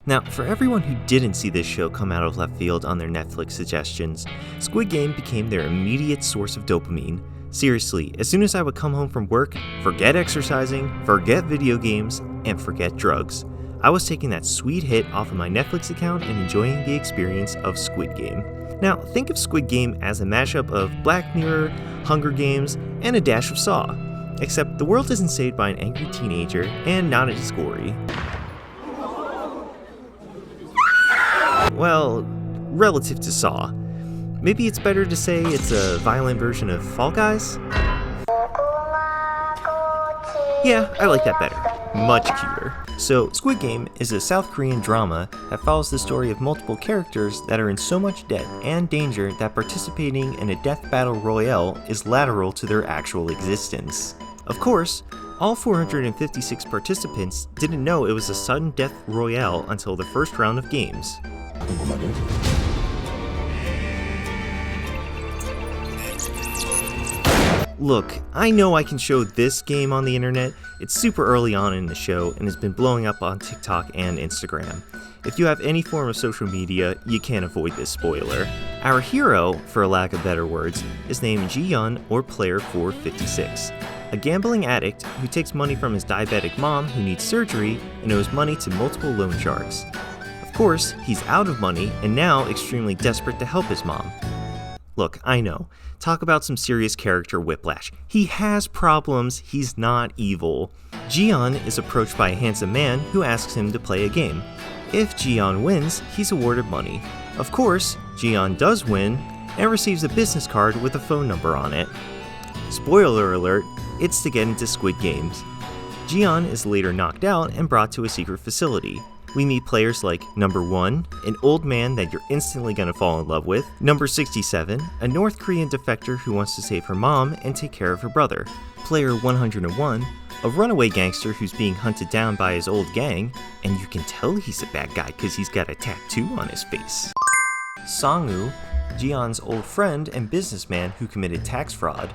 Now, for everyone who didn't see this show come out of left field on their Netflix suggestions, Squid Game became their immediate source of dopamine. Seriously, as soon as I would come home from work, forget exercising, forget video games, and forget drugs. I was taking that sweet hit off of my Netflix account and enjoying the experience of Squid Game. Now, think of Squid Game as a mashup of Black Mirror, Hunger Games, and a dash of Saw. Except the world isn't saved by an angry teenager, and not as gory. Well, relative to Saw. Maybe it's better to say it's a violent version of Fall Guys? Yeah, I like that better. Much cuter. So, Squid Game is a South Korean drama that follows the story of multiple characters that are in so much debt and danger that participating in a death battle royale is lateral to their actual existence. Of course, all 456 participants didn't know it was a sudden death royale until the first round of games. Look, I know I can show this game on the internet. It's super early on in the show and has been blowing up on TikTok and Instagram. If you have any form of social media, you can't avoid this spoiler. Our hero, for lack of better words, is named Ji-yeon, or Player 456, a gambling addict who takes money from his diabetic mom who needs surgery and owes money to multiple loan sharks. Of course, he's out of money and now extremely desperate to help his mom. Look, I know. Talk about some serious character whiplash. He has problems, he's not evil. Ji-yeon is approached by a handsome man who asks him to play a game. If Ji-yeon wins, he's awarded money. Of course, Ji-yeon does win and receives a business card with a phone number on it. Spoiler alert, it's to get into Squid Games. Ji-yeon is later knocked out and brought to a secret facility. We meet players like number 1, an old man that you're instantly gonna fall in love with, number 67, a North Korean defector who wants to save her mom and take care of her brother, player 101, a runaway gangster who's being hunted down by his old gang, and you can tell he's a bad guy because he's got a tattoo on his face, Sang-woo, Ji-yeon's old friend and businessman who committed tax fraud,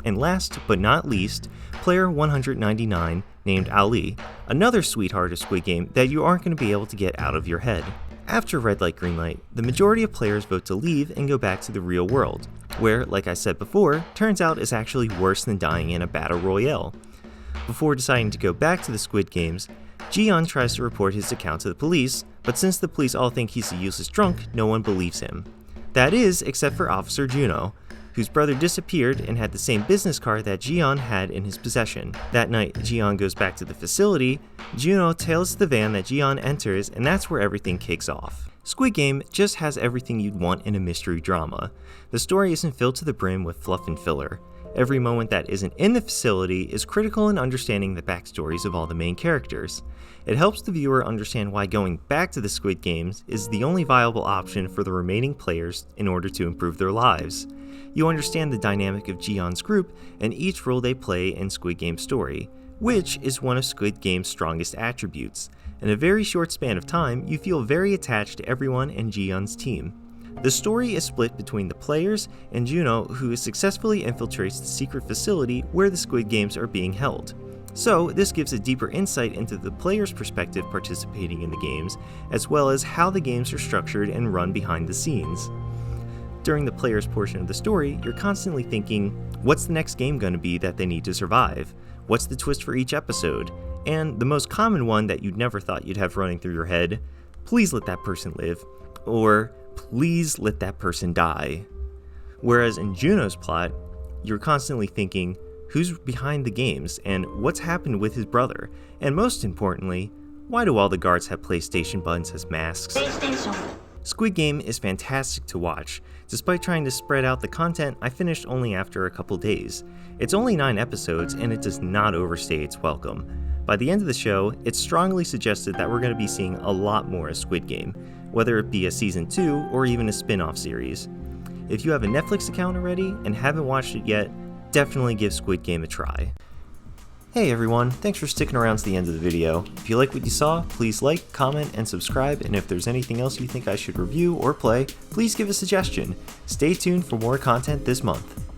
and last but not least, player 199 named Ali, another sweetheart of Squid Game that you aren't going to be able to get out of your head. After red light green light, the majority of players vote to leave and go back to the real world, where, like I said before, turns out is actually worse than dying in a battle royale. Before deciding to go back to the Squid Games, Ji-yeon tries to report his account to the police, but since the police all think he's a useless drunk, no one believes him. That is, except for Officer Juno, whose brother disappeared and had the same business card that Ji-yeon had in his possession. That night, Ji-yeon goes back to the facility, Juno tails the van that Ji-yeon enters, and that's where everything kicks off. Squid Game just has everything you'd want in a mystery drama. The story isn't filled to the brim with fluff and filler. Every moment that isn't in the facility is critical in understanding the backstories of all the main characters. It helps the viewer understand why going back to the Squid Games is the only viable option for the remaining players in order to improve their lives. You understand the dynamic of Ji-yeon's group and each role they play in Squid Game's story, which is one of Squid Game's strongest attributes. In a very short span of time, you feel very attached to everyone in Ji-yeon's team. The story is split between the players and Juno, who successfully infiltrates the secret facility where the Squid Games are being held. So, this gives a deeper insight into the player's perspective participating in the games, as well as how the games are structured and run behind the scenes. During the player's portion of the story, you're constantly thinking, what's the next game going to be that they need to survive? What's the twist for each episode? And the most common one that you'd never thought you'd have running through your head, please let that person live, or please let that person die. Whereas in Juno's plot, you're constantly thinking, who's behind the games, and what's happened with his brother? And most importantly, why do all the guards have PlayStation buttons as masks? Squid Game is fantastic to watch. Despite trying to spread out the content, I finished only after a couple days. It's only 9 episodes, and it does not overstay its welcome. By the end of the show, it's strongly suggested that we're going to be seeing a lot more of Squid Game, whether it be a season 2 or even a spin-off series. If you have a Netflix account already and haven't watched it yet, definitely give Squid Game a try. Hey everyone, thanks for sticking around to the end of the video. If you like what you saw, please like, comment, and subscribe, and if there's anything else you think I should review or play, please give a suggestion. Stay tuned for more content this month.